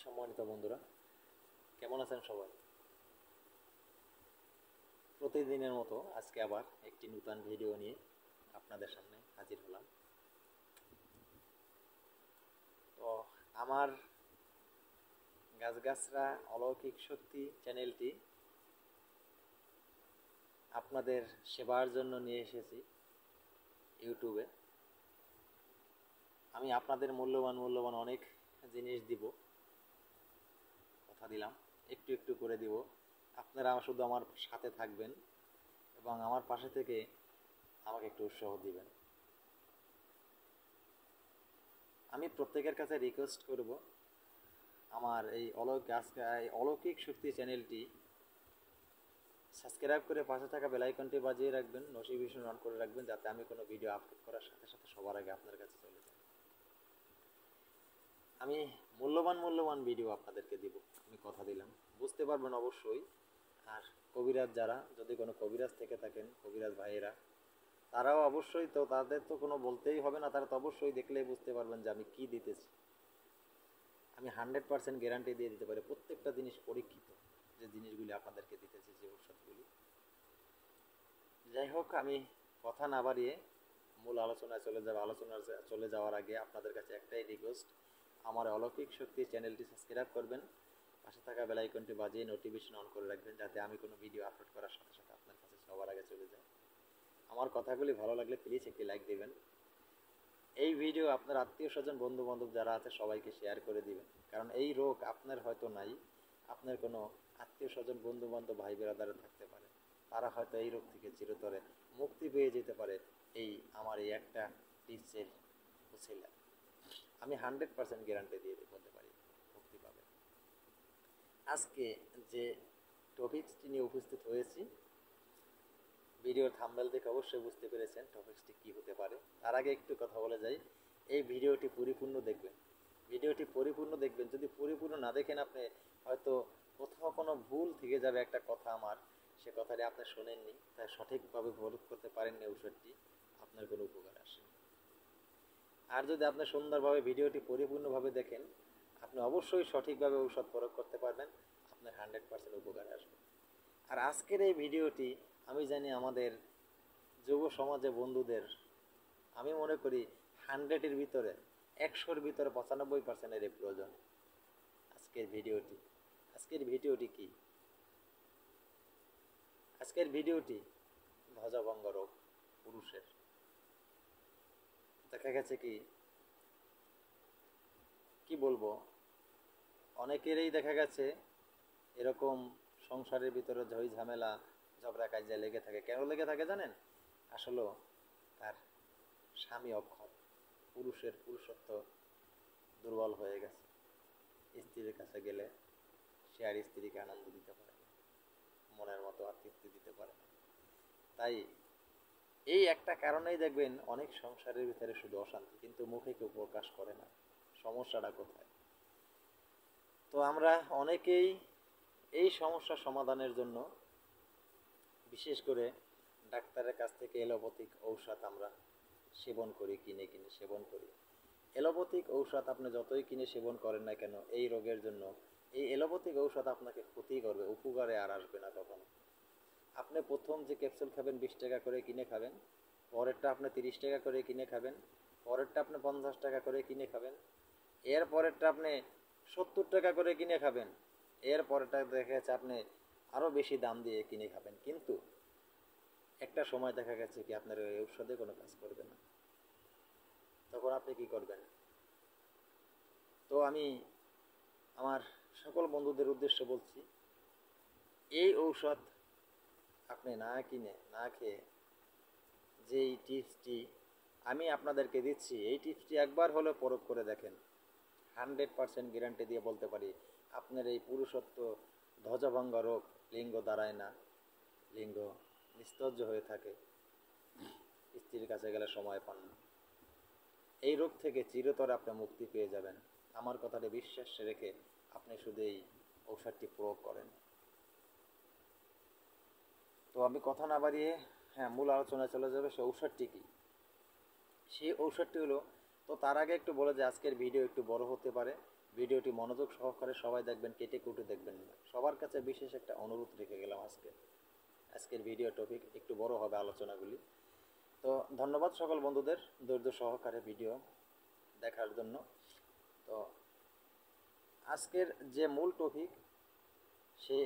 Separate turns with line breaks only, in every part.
সম্মানিত বন্ধুরা, কেমন আছেন সবাই? প্রতিদিনের মতো আজকে আবার একটি নতুন ভিডিও নিয়ে আপনাদের সামনে হাজির হলাম। তো আমার গাছগাছরা অলৌকিক শক্তি চ্যানেলটি আপনাদের সেবার জন্য নিয়ে এসেছি ইউটিউবে। আমি আপনাদের মূল্যবান অনেক জিনিস দিব, কথা দিলাম, একটু একটু করে দিব। আপনারা শুধু আমার সাথে থাকবেন এবং আমার পাশে থেকে আমাকে একটু উৎসাহ দিবেন। আমি প্রত্যেকের কাছে রিকোয়েস্ট করব, আমার এই অলৌকিক শক্তি চ্যানেলটি সাবস্ক্রাইব করে পাশে থাকা বেল আইকনটি বাজিয়ে রাখবেন, নোটিফিকেশন অন করে রাখবেন, যাতে আমি কোনো ভিডিও আপলোড করার সাথে সাথে সবার আগে আপনার কাছে চলে যায়। আমি মূল্যবান ভিডিও আপনাদেরকে দিব, আমি কথা দিলাম, বুঝতে পারবেন অবশ্যই। আর কবিরাজ যারা, যদি কোনো কবিরাজ থেকে থাকেন, কবিরাজ ভাইয়েরা, তারাও অবশ্যই, তো তাদের তো কোনো বলতেই হবে না, তারা তো অবশ্যই দেখলেই বুঝতে পারবেন যে আমি কি দিতেছি। আমি 100% গ্যারান্টি দিয়ে দিতে পারি, প্রত্যেকটা জিনিস পরীক্ষিত, যে জিনিসগুলি আপনাদেরকে দিতেছি, যে ঔষধগুলি। যাই হোক, আমি কথা না বাড়িয়ে মূল আলোচনায় চলে যাওয়ার আগে আপনাদের কাছে একটাই রিকোয়েস্ট, আমার অলৌকিক শক্তি চ্যানেলটি সাবস্ক্রাইব করবেন, পাশে থাকা বেল আইকনটি বাজিয়ে নোটিফিকেশন অন করে রাখবেন, যাতে আমি কোনো ভিডিও আপলোড করার সাথে সাথে আপনার কাছে সবার আগে চলে যায়। আমার কথাগুলি ভালো লাগলে প্লিজ একটি লাইক দেবেন। এই ভিডিও আপনার আত্মীয় স্বজন বন্ধু বান্ধব যারা আছে সবাইকে শেয়ার করে দিবেন, কারণ এই রোগ আপনার হয়তো নাই, আপনার কোনো আত্মীয় স্বজন বন্ধু বান্ধব ভাই বেড়াদারে থাকতে পারে, তারা হয়তো এই রোগ থেকে চিরতরে মুক্তি পেয়ে যেতে পারে এই আমার এই একটা টিপসের উছিলায়। আমি 100% গ্যারান্টি দিয়ে বলতে পারি মুক্তি পাবে। আজকে যে টপিকসটি নিয়ে উপস্থিত হয়েছি, ভিডিওর থাম্বনেল দেখে অবশ্যই বুঝতে পেরেছেন টপিকসটি কী হতে পারে। তার আগে একটু কথা বলে যাই, এই ভিডিওটি পরিপূর্ণ দেখবেন, যদি পরিপূর্ণ না দেখেন আপনি হয়তো কোথাও কোনো ভুল থেকে যাবে একটা কথা আমার, সে কথাটি আপনি শোনেননি, তাই সঠিকভাবে প্রয়োগ করতে পারেননি ঔষধটি, আপনার কোনো উপকার আসেনি। আর যদি আপনি সুন্দরভাবে ভিডিওটি পরিপূর্ণভাবে দেখেন, আপনি অবশ্যই সঠিকভাবে ঔষধ প্রয়োগ করতে পারবেন, আপনার 100% উপকার আসবে। আর আজকের এই ভিডিওটি আমি জানি আমাদের যুব সমাজে বন্ধুদের, আমি মনে করি 100-এর ভিতরে 100-র ভিতরে 95%-এর প্রয়োজন। আজকের ভিডিওটি কি? আজকের ভিডিওটি ধ্বজভঙ্গ রোগ পুরুষের। দেখা গেছে কি বলবো, অনেকেরই দেখা গেছে এরকম সংসারের ভিতরে ঝই ঝামেলা ঝগড়া কাজিয়া লেগে থাকে। কেন লেগে থাকে জানেন? আসলে তার স্বামী অক্ষম, পুরুষত্ব দুর্বল হয়ে গেছে। স্ত্রীর কাছে গেলে সে আর স্ত্রীকে আনন্দ দিতে পারে না, মনের মতো আর তৃপ্তি দিতে পারে না। তাই এই একটা কারণেই দেখবেন অনেক সংসারের ভিতরে শুধু অশান্তি, কিন্তু মুখে কেউ প্রকাশ করে না সমস্যাটা কোথায়। তো আমরা অনেকেই এই সমস্যা সমাধানের জন্য বিশেষ করে ডাক্তারের কাছ থেকে এলোপ্যাথিক ঔষধ আমরা কিনে সেবন করি। এলোপ্যাথিক ঔষধ আপনি যতই কিনে সেবন করেন না কেন, এই রোগের জন্য এই এলোপ্যাথিক ঔষধ আপনাকে ক্ষতি করবে, উপকারে আর আসবে না কখনো। আপনি প্রথম যে ক্যাপসুল খাবেন 20 টাকা করে কিনে খাবেন, পরেরটা আপনি 30 টাকা করে কিনে খাবেন, পরেরটা আপনি 50 টাকা করে কিনে খাবেন, এর পরেরটা আপনি 70 টাকা করে কিনে খাবেন, এর পরেরটা দেখা যাচ্ছে আপনি আরও বেশি দাম দিয়ে কিনে খাবেন। কিন্তু একটা সময় দেখা গেছে কি আপনার ওই ঔষধে কোনো কাজ করবে না, তখন আপনি কি করবেন? তো আমি আমার সকল বন্ধুদের উদ্দেশ্যে বলছি, এই ঔষধ আপনি না কিনে না খেয়ে যেই টিপসটি আমি আপনাদেরকে দিচ্ছি, এই টিপসটি একবার হলেও প্রয়োগ করে দেখেন। 100% গ্যারান্টি দিয়ে বলতে পারি আপনার এই পুরুষত্ব ধ্বজভঙ্গ রোগ, লিঙ্গ দাঁড়ায় না, লিঙ্গ নিস্তজ্জ হয়ে থাকে, স্ত্রীর কাছে গেলে সময় পান না, এই রোগ থেকে চিরতরে আপনি মুক্তি পেয়ে যাবেন। আমার কথাটি বিশ্বাস রেখে আপনি শুধু এই ঔষধটি প্রয়োগ করেন। তো আমি কথা না বাড়িয়ে মূল আলোচনায় চলে যাবে। সেই ঔষধটি কি? সেই ঔষধটি হলো তো তার আগে একটু বলে যে আজকের ভিডিও একটু বড় হতে পারে, ভিডিওটি মনোযোগ সহকারে সবাই দেখবেন, কেটে কুটে দেখবেন না। সবার কাছে বিশেষ একটা অনুরোধ রেখে গেলাম আজকের ভিডিও টপিক একটু বড় হবে আলোচনাগুলি। তো ধন্যবাদ সকল বন্ধুদের ধৈর্য সহকারে ভিডিও দেখার জন্য। তো আজকের যে মূল টপিক, সে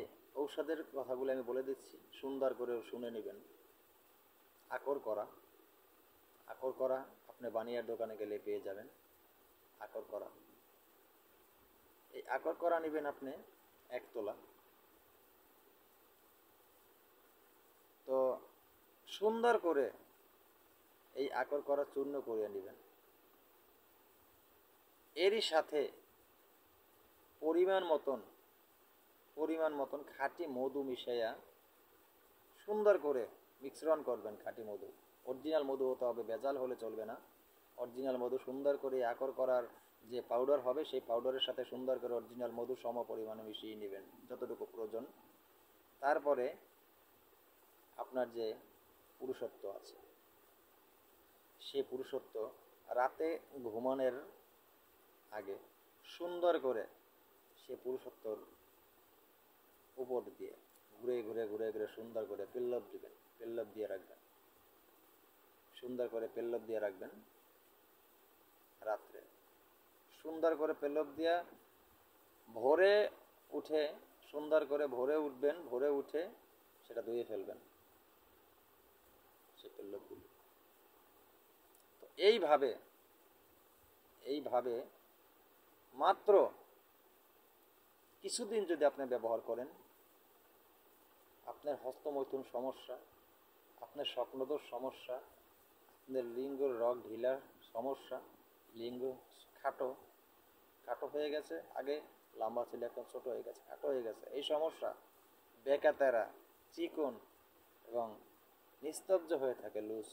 ঔষধের কথাগুলো আমি বলে দিচ্ছি, সুন্দর করে শুনে নেবেন। আকর করা আপনি বানিয়ার দোকানে গেলে পেয়ে যাবেন। আকর করা, এই আকর করা নেবেন আপনি 1 তোলা। তো সুন্দর করে এই আকর করা চূর্ণ করে নেবেন। এরই সাথে পরিমাণ মতন খাঁটি মধু মিশাইয়া সুন্দর করে মিশ্রণ করবেন। খাঁটি মধু, অরিজিনাল মধু হতে হবে, ভেজাল হলে চলবে না। অরিজিনাল মধু সুন্দর করে আকর করার যে পাউডার হবে, সেই পাউডারের সাথে সুন্দর করে অরিজিনাল মধু সম পরিমাণে মিশিয়ে নেবেন যতটুকু প্রয়োজন। তারপরে আপনার যে পুরুষত্ব আছে, সে পুরুষত্ব রাতে ঘুমানোর আগে সুন্দর করে সে পুরুষত্বর উপর দিয়ে ঘুরে সুন্দর করে পেল্লব দিবেন, পেল্লব দিয়ে রাখবেন, সুন্দর করে পেল্লব দিয়ে রাখবেন রাত্রে। সুন্দর করে পেল্লব দিয়া ভোরে উঠে সুন্দর করে ভোরে উঠবেন, ভোরে উঠে সেটা ধুয়ে ফেলবেন সে পেল্লবগুলি। তো এইভাবে মাত্র কিছুদিন যদি আপনি ব্যবহার করেন, আপনার হস্তমৈথুন সমস্যা, আপনার স্বপ্নদোষ সমস্যা, আপনার লিঙ্গর রগ ঢিলার সমস্যা, লিঙ্গ খাটো হয়ে গেছে, আগে লম্বা ছিল এখন ছোট হয়ে গেছে, খাটো হয়ে গেছে, এই সমস্যা, বেকাতেরা, চিকন এবং নিস্তব্ধ হয়ে থাকে, লুজ,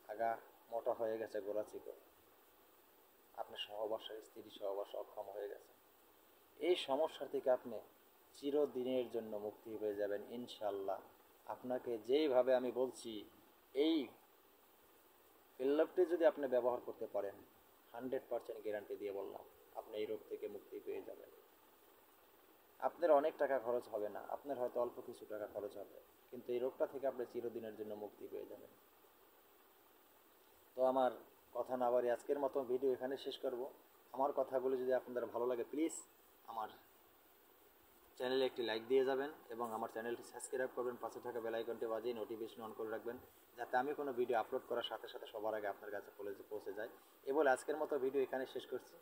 আগা মোটা হয়ে গেছে, গোড়া চিকন, আপনার স্ত্রী সহবাস অক্ষম হয়ে গেছে, এই সমস্যা থেকে আপনি চিরদিনের জন্য মুক্তি হয়ে যাবেন ইনশাল্লাহ। আপনাকে যেইভাবে আমি বলছি, এই পেল্লবটি যদি আপনি ব্যবহার করতে পারেন, 100% গ্যারান্টি দিয়ে বললাম, আপনি এই রোগ থেকে মুক্তি পেয়ে যাবেন। আপনার অনেক টাকা খরচ হবে না, আপনার হয়তো অল্প কিছু টাকা খরচ হবে, কিন্তু এই রোগটা থেকে আপনি চিরদিনের জন্য মুক্তি পেয়ে যাবেন। তো আমার কথা না বাড়িয়ে আজকের মতো ভিডিও এখানে শেষ করব। আমার কথাগুলো যদি আপনাদের ভালো লাগে, প্লিজ আমার চ্যানেলে একটি লাইক দিয়ে যাবেন এবং আমার চ্যানেলটি সাবস্ক্রাইব করবেন, পাশে থাকা বেল আইকনটি বাজিয়ে নোটিফিকেশন অন করে রাখবেন, যাতে আমি কোনো ভিডিও আপলোড করার সাথে সাথে সবার আগে আপনার কাছে পৌঁছে যায়। এ বলে আজকের মতো ভিডিও এখানে শেষ করছি।